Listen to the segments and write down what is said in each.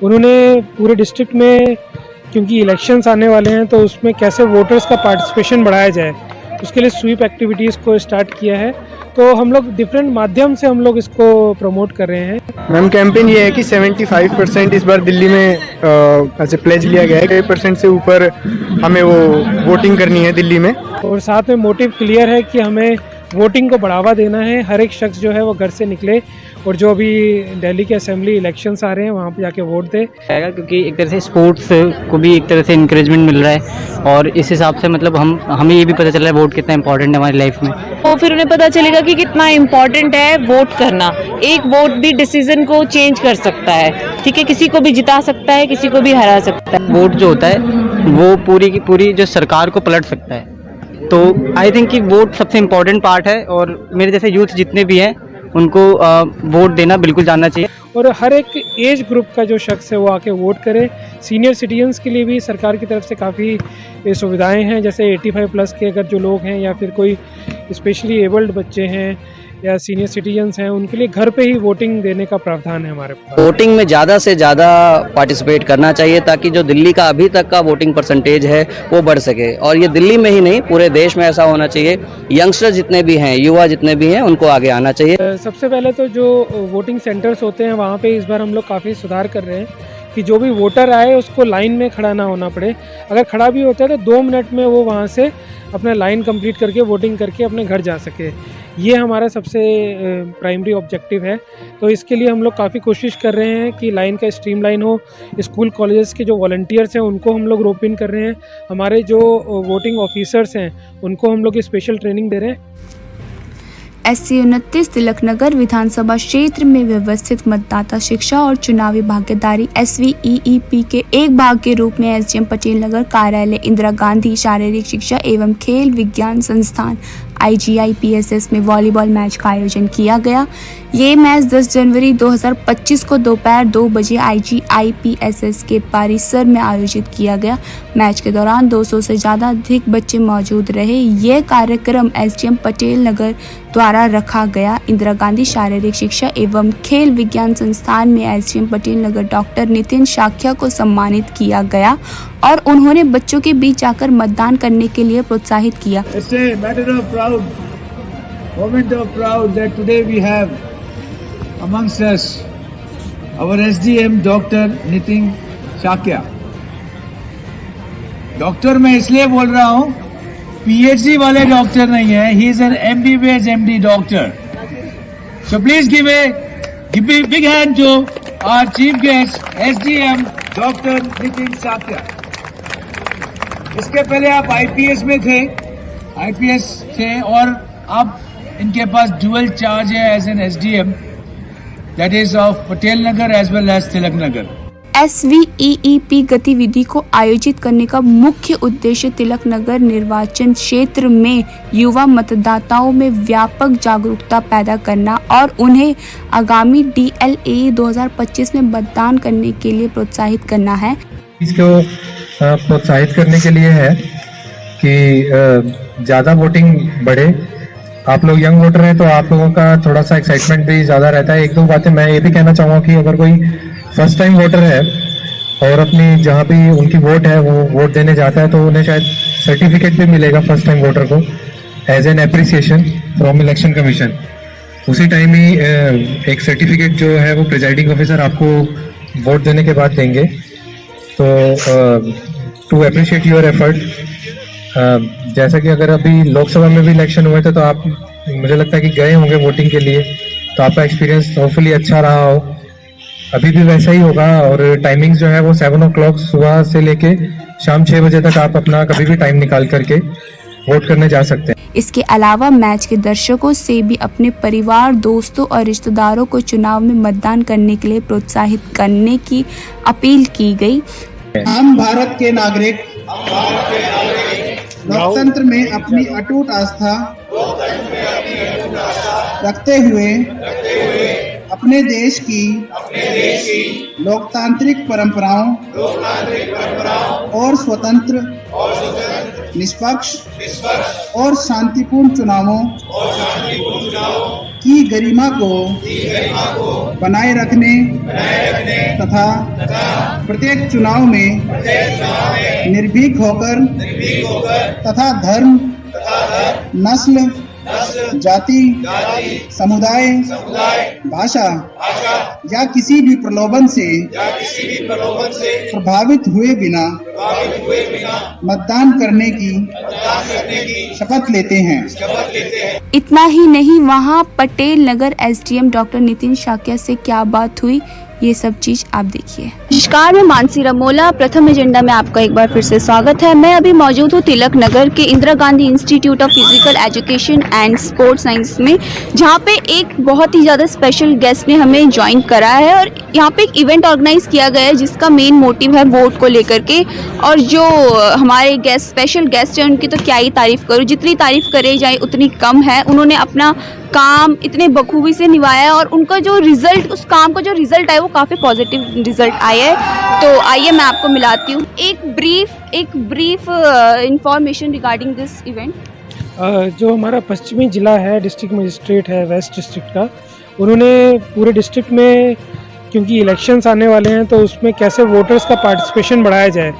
उन्होंने पूरे डिस्ट्रिक्ट में, क्योंकि इलेक्शंस आने वाले हैं, तो उसमें कैसे वोटर्स का पार्टिसिपेशन बढ़ाया जाए, उसके लिए स्वीप एक्टिविटीज़ को स्टार्ट किया है। तो हम लोग डिफरेंट माध्यम से हम लोग इसको प्रमोट कर रहे हैं। मैम, कैंपेन ये है कि 75% इस बार दिल्ली में ऐसे प्लेज लिया गया है, 1% से ऊपर हमें वो वोटिंग करनी है दिल्ली में। और साथ में मोटिव क्लियर है कि हमें वोटिंग को बढ़ावा देना है। हर एक शख्स जो है वो घर से निकले और जो अभी दिल्ली के असेंबली इलेक्शंस आ रहे हैं वहाँ पे जाके वोट दे। क्योंकि एक तरह से स्पोर्ट्स को भी एक तरह से इंकरेजमेंट मिल रहा है और इस हिसाब से मतलब हमें ये भी पता चल रहा है वोट कितना इंपॉर्टेंट है हमारी लाइफ में। तो फिर उन्हें पता चलेगा कि कितना इम्पोर्टेंट है वोट करना। एक वोट भी डिसीजन को चेंज कर सकता है, ठीक है, किसी को भी जिता सकता है, किसी को भी हरा सकता है। वोट जो होता है वो पूरी की पूरी जो सरकार को पलट सकता है। तो आई थिंक कि वोट सबसे इम्पोर्टेंट पार्ट है और मेरे जैसे यूथ जितने भी हैं उनको वोट देना बिल्कुल जानना चाहिए। और हर एक एज ग्रुप का जो शख्स है वो आके वोट करे। सीनियर सिटीजन्स के लिए भी सरकार की तरफ से काफ़ी सुविधाएं हैं, जैसे 85 प्लस के अगर जो लोग हैं या फिर कोई स्पेशली एबल्ड बच्चे हैं या सीनियर सिटीजन्स हैं, उनके लिए घर पे ही वोटिंग देने का प्रावधान है हमारे पास। वोटिंग में ज़्यादा से ज़्यादा पार्टिसिपेट करना चाहिए ताकि जो दिल्ली का अभी तक का वोटिंग परसेंटेज है वो बढ़ सके। और ये दिल्ली में ही नहीं, पूरे देश में ऐसा होना चाहिए। यंगस्टर जितने भी हैं, युवा जितने भी हैं, उनको आगे आना चाहिए। सबसे पहले तो जो वोटिंग सेंटर्स होते हैं वहाँ पे इस बार हम लोग काफ़ी सुधार कर रहे हैं कि जो भी वोटर आए उसको लाइन में खड़ा ना होना पड़े। अगर खड़ा भी होता है तो 2 मिनट में वो वहाँ से अपना लाइन कंप्लीट करके वोटिंग करके अपने घर जा सके। ये हमारा सबसे प्राइमरी ऑब्जेक्टिव है। तो इसके लिए हम लोग काफ़ी कोशिश कर रहे हैं कि लाइन का स्ट्रीमलाइन हो। स्कूल कॉलेजेस के जो वॉलंटियर्स हैं उनको हम लोग रोप इन कर रहे हैं। हमारे जो वोटिंग ऑफिसर्स हैं उनको हम लोग स्पेशल ट्रेनिंग दे रहे हैं। SC 29 तिलक नगर विधानसभा क्षेत्र में व्यवस्थित मतदाता शिक्षा और चुनावी भागीदारी SVEEP के एक भाग के रूप में SDM पटेल नगर कार्यालय, इंदिरा गांधी शारीरिक शिक्षा एवं खेल विज्ञान संस्थान IGI-PSS में वॉलीबॉल मैच का आयोजन किया गया। ये मैच 10 जनवरी 2025 को दोपहर 2 बजे IGI-PSS के परिसर में आयोजित किया गया। मैच के दौरान 200 से ज़्यादा अधिक बच्चे मौजूद रहे। यह कार्यक्रम SDM पटेल नगर द्वारा रखा गया। इंदिरा गांधी शारीरिक शिक्षा एवं खेल विज्ञान संस्थान में SDM पटेल नगर डॉक्टर नितिन शाक्या को सम्मानित किया गया और उन्होंने बच्चों के बीच जाकर मतदान करने के लिए प्रोत्साहित किया। It's a matter of proud, moment of proud that today we have amongst us our SDM Dr. Nitin Shakya. Doctor मैं इसलिए बोल रहा हूँ, PhD वाले डॉक्टर नहीं है, he is an MBBS MD doctor. So please give a big hand to our chief guest SDM Dr. Nitin Shakya. इसके पहले आप IPS में थे, IPS थे और अब इनके पास डुअल चार्ज है as an SDM, that is of Patel Nagar as well as Tilak Nagar. SVEEP गतिविधि को आयोजित करने का मुख्य उद्देश्य तिलक नगर निर्वाचन क्षेत्र में युवा मतदाताओं में व्यापक जागरूकता पैदा करना और उन्हें आगामी DLA 2025 में मतदान करने के लिए प्रोत्साहित करना है। इसको प्रोत्साहित करने के लिए है कि ज़्यादा वोटिंग बढ़े। आप लोग यंग वोटर हैं तो आप लोगों का थोड़ा सा एक्साइटमेंट भी ज़्यादा रहता है। 1-2 बातें मैं ये भी कहना चाहूँगा कि अगर कोई फर्स्ट टाइम वोटर है और अपनी जहाँ भी उनकी वोट है वो वोट देने जाता है तो उन्हें शायद सर्टिफिकेट भी मिलेगा फर्स्ट टाइम वोटर को as an appreciation from election commission. उसी टाइम ही एक सर्टिफिकेट जो है वो प्रिजाइडिंग ऑफिसर आपको वोट देने के बाद देंगे। तो टू अप्रिशिएट योर एफर्ट, जैसा कि अगर अभी लोकसभा में भी इलेक्शन हुए थे तो आप, मुझे लगता है कि गए होंगे वोटिंग के लिए, तो आपका एक्सपीरियंस होपफुली अच्छा रहा हो। अभी भी वैसा ही होगा और टाइमिंग्स जो है वो 7 o'clock सुबह से लेके शाम 6 बजे तक आप अपना कभी भी टाइम निकाल करके वोट करने जा सकते हैं। इसके अलावा मैच के दर्शकों से भी अपने परिवार, दोस्तों और रिश्तेदारों को चुनाव में मतदान करने के लिए प्रोत्साहित करने की अपील की गई। हम भारत के नागरिक लोकतंत्र में अपनी अटूट आस्था रखते हुए अपने देश की लोकतांत्रिक परंपराओं और स्वतंत्र निष्पक्ष और शांतिपूर्ण चुनावों की गरिमा को बनाए रखने तथा प्रत्येक चुनाव में निर्भीक होकर तथा धर्म, नस्ल, जाति, समुदाय, भाषा या किसी भी प्रलोभन से प्रभावित हुए बिना मतदान करने की शपथ लेते हैं। इतना ही नहीं, वहां पटेल नगर एसडीएम डॉक्टर नितिन शाक्या से क्या बात हुई, ये सब चीज आप देखिए। नमस्कार, मैं मानसी रमोला, प्रथम एजेंडा में आपका एक बार फिर से स्वागत है। मैं अभी मौजूद हूँ तिलक नगर के Indira Gandhi institute of physical education and sports science में, जहाँ पे एक बहुत ही ज़्यादा स्पेशल गेस्ट ने हमें ज्वाइन करा है और यहाँ पे एक इवेंट ऑर्गेनाइज किया गया है जिसका मेन मोटिव है वोट को लेकर के। और जो हमारे गेस्ट, स्पेशल गेस्ट हैं, उनकी तो क्या ही तारीफ़ करूँ, जितनी तारीफ़ करे जाए उतनी कम है। उन्होंने अपना काम इतने बखूबी से निभाया है और उनका जो रिजल्ट, उस काम का जो रिजल्ट आया वो काफ़ी पॉजिटिव रिजल्ट आया है। तो आइए मैं आपको मिलाती हूँ एक brief information regarding this event. जो हमारा पश्चिमी ज़िला है, डिस्ट्रिक्ट मजिस्ट्रेट है वेस्ट डिस्ट्रिक्ट का, उन्होंने पूरे डिस्ट्रिक्ट में, क्योंकि इलेक्शंस आने वाले हैं तो उसमें कैसे वोटर्स का पार्टिसिपेशन बढ़ाया जाए,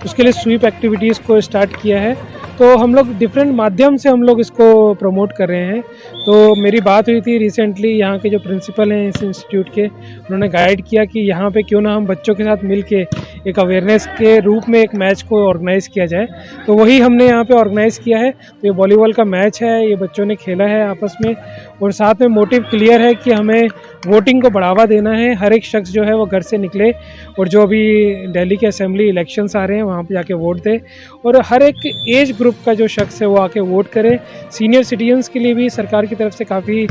उसके लिए स्वीप एक्टिविटीज़ को स्टार्ट किया है। तो हम लोग डिफरेंट माध्यम से हम लोग इसको प्रमोट कर रहे हैं। तो मेरी बात हुई थी रिसेंटली यहाँ के जो प्रिंसिपल हैं इस इंस्टीट्यूट के, उन्होंने गाइड किया कि यहाँ पे क्यों ना हम बच्चों के साथ मिल के एक अवेयरनेस के रूप में एक मैच को ऑर्गेनाइज़ किया जाए। तो वही हमने यहाँ पे ऑर्गेनाइज़ किया है। तो ये वॉलीबॉल का मैच है, ये बच्चों ने खेला है आपस में, और साथ में मोटिव क्लियर है कि हमें वोटिंग को बढ़ावा देना है। हर एक शख्स जो है वो घर से निकले और जो अभी दिल्ली के असेंबली इलेक्शंस आ रहे हैं वहाँ पे जाके वोट दे, और हर एक एज ग्रुप का जो शख्स है वो आके वोट करे। सीनियर सिटीजन्स के लिए भी सरकार की तरफ से काफ़ी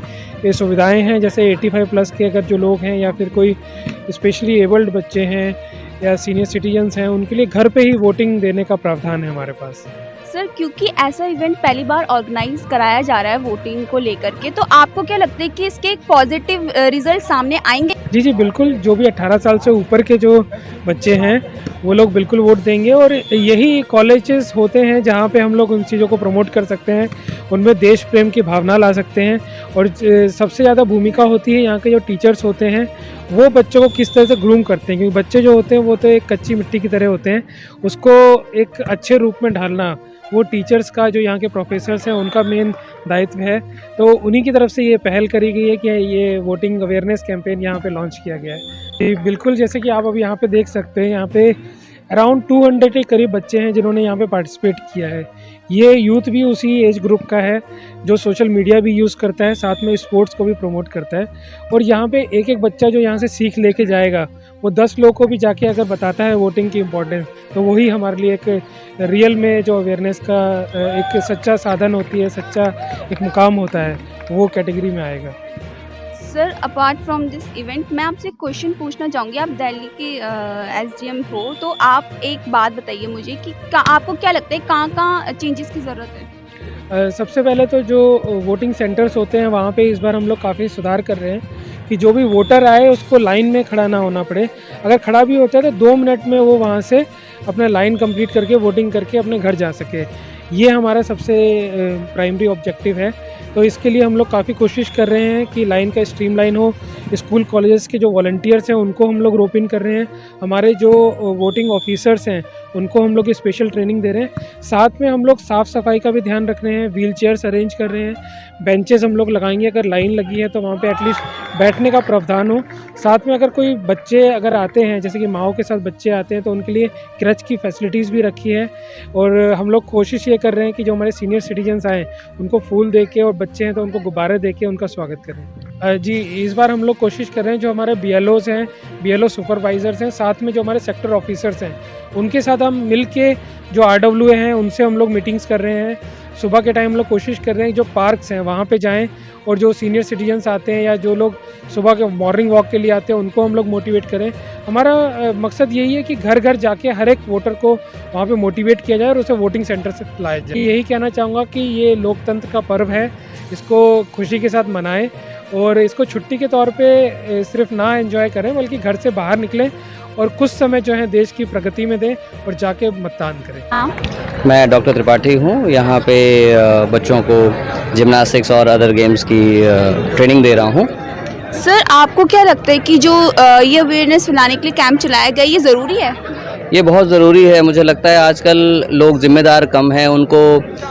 सुविधाएं हैं, जैसे 85+ के अगर जो लोग हैं या फिर कोई स्पेशली एबल्ड बच्चे हैं या सीनियर सिटीजन्स हैं, उनके लिए घर पे ही वोटिंग देने का प्रावधान है हमारे पास। सर, क्योंकि ऐसा इवेंट पहली बार ऑर्गेनाइज कराया जा रहा है वोटिंग को लेकर के, तो आपको क्या लगता है कि इसके एक पॉजिटिव रिजल्ट सामने आएंगे? जी बिल्कुल, जो भी 18 साल से ऊपर के जो बच्चे हैं वो लोग बिल्कुल वोट देंगे, और यही कॉलेजेस होते हैं जहाँ पे हम लोग उन चीज़ों को प्रमोट कर सकते हैं, उनमें देश प्रेम की भावना ला सकते हैं। और सबसे ज़्यादा भूमिका होती है यहाँ के जो टीचर्स होते हैं, वो बच्चों को किस तरह से ग्रूम करते हैं, क्योंकि बच्चे जो होते हैं वो तो एक कच्ची मिट्टी की तरह होते हैं, उसको एक अच्छे रूप में ढालना वो टीचर्स का, जो यहाँ के प्रोफेसर्स हैं, उनका मेन दायित्व है। तो उन्हीं की तरफ से ये पहल करी गई है कि ये वोटिंग अवेयरनेस कैंपेन यहाँ पे लॉन्च किया गया है। बिल्कुल, जैसे कि आप अभी यहाँ पे देख सकते हैं, यहाँ पे अराउंड 200 के करीब बच्चे हैं जिन्होंने यहाँ पे पार्टिसिपेट किया है। ये यूथ भी उसी एज ग्रुप का है जो सोशल मीडिया भी यूज़ करता है, साथ में स्पोर्ट्स को भी प्रमोट करता है। और यहाँ पे एक एक बच्चा जो यहाँ से सीख लेके जाएगा वो 10 लोगों को भी जाके अगर बताता है वोटिंग की इम्पोर्टेंस, तो वही हमारे लिए एक रियल में जो अवेयरनेस का एक सच्चा साधन होती है, सच्चा एक मुकाम होता है, वो कैटेगरी में आएगा। Sir, apart from this event, मैं आपसे एक क्वेश्चन पूछना चाहूँगी। आप दिल्ली के एसडीएम हो, तो आप एक बात बताइए मुझे कि आपको क्या लगता है कहाँ चेंजेस की ज़रूरत है? सबसे पहले तो जो वोटिंग सेंटर्स होते हैं वहाँ पे इस बार हम लोग काफ़ी सुधार कर रहे हैं कि जो भी वोटर आए उसको लाइन में खड़ा ना होना पड़े। अगर खड़ा भी होता है तो 2 मिनट में वो वहाँ से अपना लाइन कंप्लीट करके वोटिंग करके अपने घर जा सके। ये हमारा सबसे प्राइमरी ऑब्जेक्टिव है। तो इसके लिए हम लोग काफ़ी कोशिश कर रहे हैं कि लाइन का स्ट्रीमलाइन हो। स्कूल कॉलेजेस के जो वॉलंटियर्स हैं उनको हम लोग रोप इन कर रहे हैं। हमारे जो वोटिंग ऑफिसर्स हैं उनको हम लोग स्पेशल ट्रेनिंग दे रहे हैं। साथ में हम लोग साफ़ सफाई का भी ध्यान रख रहे हैं, व्हील चेयर्स अरेंज कर रहे हैं, बेंचेस हम लोग लगाएंगे। अगर लाइन लगी है तो वहाँ पे एटलीस्ट बैठने का प्रावधान हो। साथ में अगर कोई बच्चे अगर आते हैं, जैसे कि माओ के साथ बच्चे आते हैं, तो उनके लिए क्रच की फैसिलिटीज़ भी रखी है। और हम लोग कोशिश ये कर रहे हैं कि जो हमारे सीनियर सिटीजन्स आएँ उनको फूल दे के, और बच्चे हैं तो उनको गुब्बारे दे के उनका स्वागत करें। जी, इस बार हम लोग कोशिश कर रहे हैं जो हमारे BLOs हैं, BLO सुपरवाइज़र्स हैं, साथ में जो हमारे सेक्टर ऑफिसर्स हैं, उनके साथ हम मिल के जो RWA हैं उनसे हम लोग मीटिंग्स कर रहे हैं। सुबह के टाइम हम लोग कोशिश कर रहे हैं जो पार्क्स हैं वहाँ पे जाएं, और जो सीनियर सिटीजन्स आते हैं या जो लोग सुबह के मॉर्निंग वॉक के लिए आते हैं उनको हम लोग मोटिवेट करें। हमारा मकसद यही है कि घर घर जाके हर एक वोटर को वहाँ पे मोटिवेट किया जाए और उसे वोटिंग सेंटर से लाया जाए। यही कहना चाहूँगा कि ये लोकतंत्र का पर्व है, इसको खुशी के साथ मनाएं और इसको छुट्टी के तौर पे सिर्फ ना एंजॉय करें बल्कि घर से बाहर निकलें और कुछ समय जो है देश की प्रगति में दें और जाके मतदान करें। मैं डॉक्टर त्रिपाठी हूँ, यहाँ पे बच्चों को जिम्नास्टिक्स और अदर गेम्स की ट्रेनिंग दे रहा हूँ। सर, आपको क्या लगता है कि जो ये अवेयरनेस फैलाने के लिए कैंप चलाया गया, ये ज़रूरी है? ये बहुत ज़रूरी है। मुझे लगता है आजकल लोग जिम्मेदार कम हैं, उनको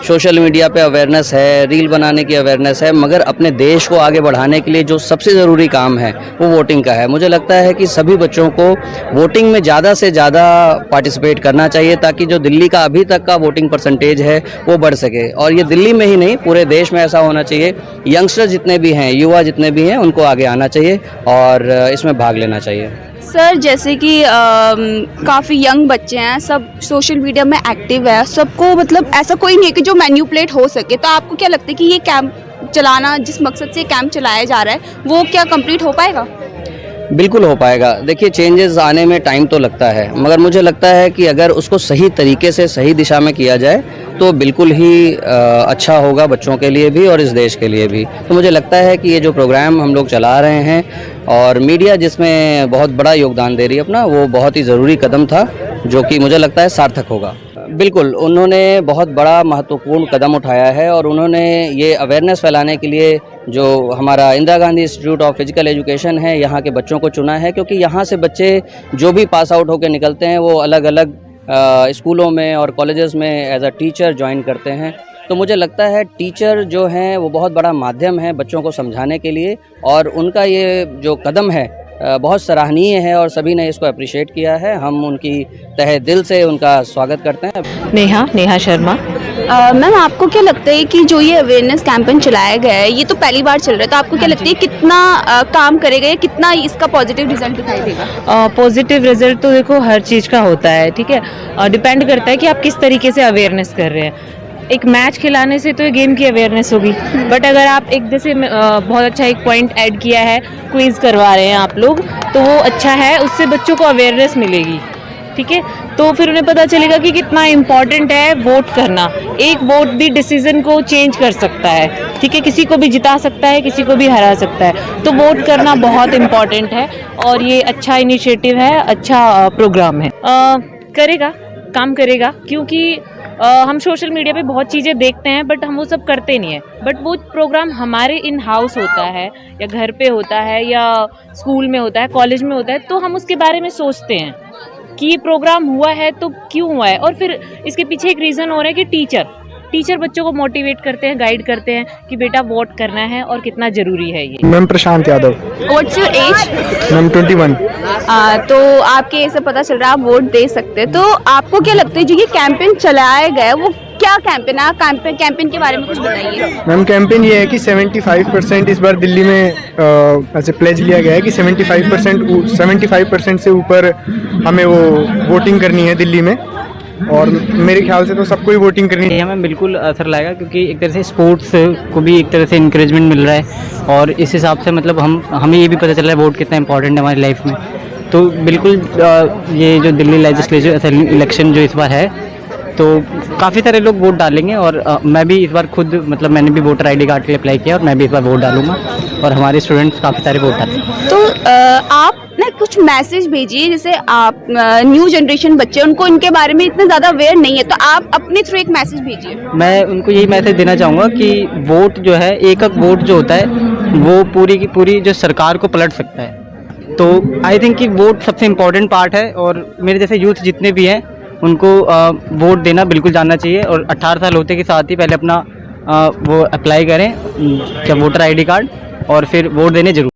सोशल मीडिया पे अवेयरनेस है, रील बनाने की अवेयरनेस है, मगर अपने देश को आगे बढ़ाने के लिए जो सबसे ज़रूरी काम है वो वोटिंग का है। मुझे लगता है कि सभी बच्चों को वोटिंग में ज़्यादा से ज़्यादा पार्टिसिपेट करना चाहिए ताकि जो दिल्ली का अभी तक का वोटिंग परसेंटेज है वो बढ़ सके। और ये दिल्ली में ही नहीं, पूरे देश में ऐसा होना चाहिए। यंगस्टर जितने भी हैं, युवा जितने भी हैं, उनको आगे आना चाहिए और इसमें भाग लेना चाहिए। सर, जैसे कि काफ़ी यंग बच्चे हैं, सब सोशल मीडिया में एक्टिव है, सबको मतलब ऐसा कोई नहीं है कि जो मैन्युपुलेट हो सके, तो आपको क्या लगता है कि ये कैंप चलाना, जिस मकसद से कैंप चलाया जा रहा है, वो क्या कंप्लीट हो पाएगा? बिल्कुल हो पाएगा। देखिए, चेंजेस आने में टाइम तो लगता है, मगर मुझे लगता है कि अगर उसको सही तरीके से सही दिशा में किया जाए तो बिल्कुल ही अच्छा होगा बच्चों के लिए भी और इस देश के लिए भी। तो मुझे लगता है कि ये जो प्रोग्राम हम लोग चला रहे हैं और मीडिया जिसमें बहुत बड़ा योगदान दे रही है अपना, वो बहुत ही ज़रूरी कदम था जो कि मुझे लगता है सार्थक होगा। बिल्कुल, उन्होंने बहुत बड़ा महत्वपूर्ण कदम उठाया है और उन्होंने ये अवेयरनेस फैलाने के लिए जो हमारा Indira Gandhi institute of physical education है, यहाँ के बच्चों को चुना है, क्योंकि यहाँ से बच्चे जो भी पास आउट होकर निकलते हैं वो अलग अलग स्कूलों में और कॉलेजेस में एज अ टीचर ज्वाइन करते हैं। तो मुझे लगता है टीचर जो हैं वो बहुत बड़ा माध्यम है बच्चों को समझाने के लिए, और उनका ये जो कदम है बहुत सराहनीय है और सभी ने इसको अप्रिशिएट किया है। हम उनकी तहे दिल से उनका स्वागत करते हैं। नेहा शर्मा। मैम, आपको क्या लगता है कि जो ये अवेयरनेस कैंपेन चलाया गया है, ये तो पहली बार चल रहा है, तो आपको क्या लगता है कितना काम करेगा या कितना इसका पॉजिटिव रिजल्ट दिखाई देगा? पॉजिटिव रिजल्ट तो देखो हर चीज़ का होता है, ठीक है, डिपेंड करता है कि आप किस तरीके से अवेयरनेस कर रहे हैं। एक मैच खिलाने से तो ये गेम की अवेयरनेस होगी, बट अगर आप एक जैसे बहुत अच्छा एक पॉइंट ऐड किया है, क्विज करवा रहे हैं आप लोग, तो वो अच्छा है, उससे बच्चों को अवेयरनेस मिलेगी, ठीक है, तो फिर उन्हें पता चलेगा कि कितना इम्पॉर्टेंट है वोट करना। एक वोट भी डिसीजन को चेंज कर सकता है, ठीक है, किसी को भी जिता सकता है, किसी को भी हरा सकता है, तो वोट करना बहुत इम्पॉर्टेंट है और ये अच्छा इनिशिएटिव है, अच्छा प्रोग्राम है। काम करेगा क्योंकि हम सोशल मीडिया पे बहुत चीज़ें देखते हैं बट हम वो सब करते नहीं है, बट वो प्रोग्राम हमारे इन हाउस होता है या घर पे होता है या स्कूल में होता है, कॉलेज में होता है, तो हम उसके बारे में सोचते हैं कि ये प्रोग्राम हुआ है तो क्यों हुआ है, और फिर इसके पीछे एक रीज़न हो रहा है कि टीचर बच्चों को मोटिवेट करते हैं, गाइड करते हैं कि बेटा वोट करना है और कितना ज़रूरी है ये। Ma'am Prashant Yadav. What's your age? Ma'am 21। तो आपके ऐसे पता चल रहा है आप वोट दे सकते हैं, तो आपको क्या लगता है जो ये कैंपेन चलाया गया है वो क्या कैंपेन है? कैंपेन के बारे में कुछ बताइए। मैम, कैंपेन ये है कि 75% इस बार दिल्ली में ऐसे प्लेज लिया गया है कि 75% से ऊपर हमें वो वोटिंग करनी है दिल्ली में, और मेरे ख्याल से तो सबको ही वोटिंग करनी है। हमें बिल्कुल असर लाएगा क्योंकि एक तरह से स्पोर्ट्स को भी एक तरह से इंकरेजमेंट मिल रहा है और इस हिसाब से मतलब हमें ये भी पता चल रहा है वोट कितना इंपॉर्टेंट है हमारी लाइफ में। तो बिल्कुल ये जो दिल्ली लेजिस्लेटिव इलेक्शन जो इस बार है तो काफ़ी सारे लोग वोट डालेंगे और मैं भी इस बार खुद मतलब मैंने भी वोटर ID कार्ड के लिए अप्लाई किया और मैं भी इस बार वोट डालूंगा और हमारे स्टूडेंट्स काफ़ी सारे वोट डालते हैं। तो आप ना कुछ मैसेज भेजिए, जैसे आप न्यू जनरेशन बच्चे उनको इनके बारे में इतना ज़्यादा अवेयर नहीं है, तो आप अपने थ्रू एक मैसेज भेजिए। मैं उनको यही मैसेज देना चाहूँगा कि वोट जो है, एक वोट जो होता है वो पूरी की पूरी जो सरकार को पलट सकता है। तो आई थिंक कि वोट सबसे इम्पॉर्टेंट पार्ट है और मेरे जैसे यूथ जितने भी हैं उनको वोट देना बिल्कुल जानना चाहिए और 18 साल होते के साथ ही पहले अपना वो अप्लाई करें क्या वोटर ID कार्ड और फिर वोट देने जरूर।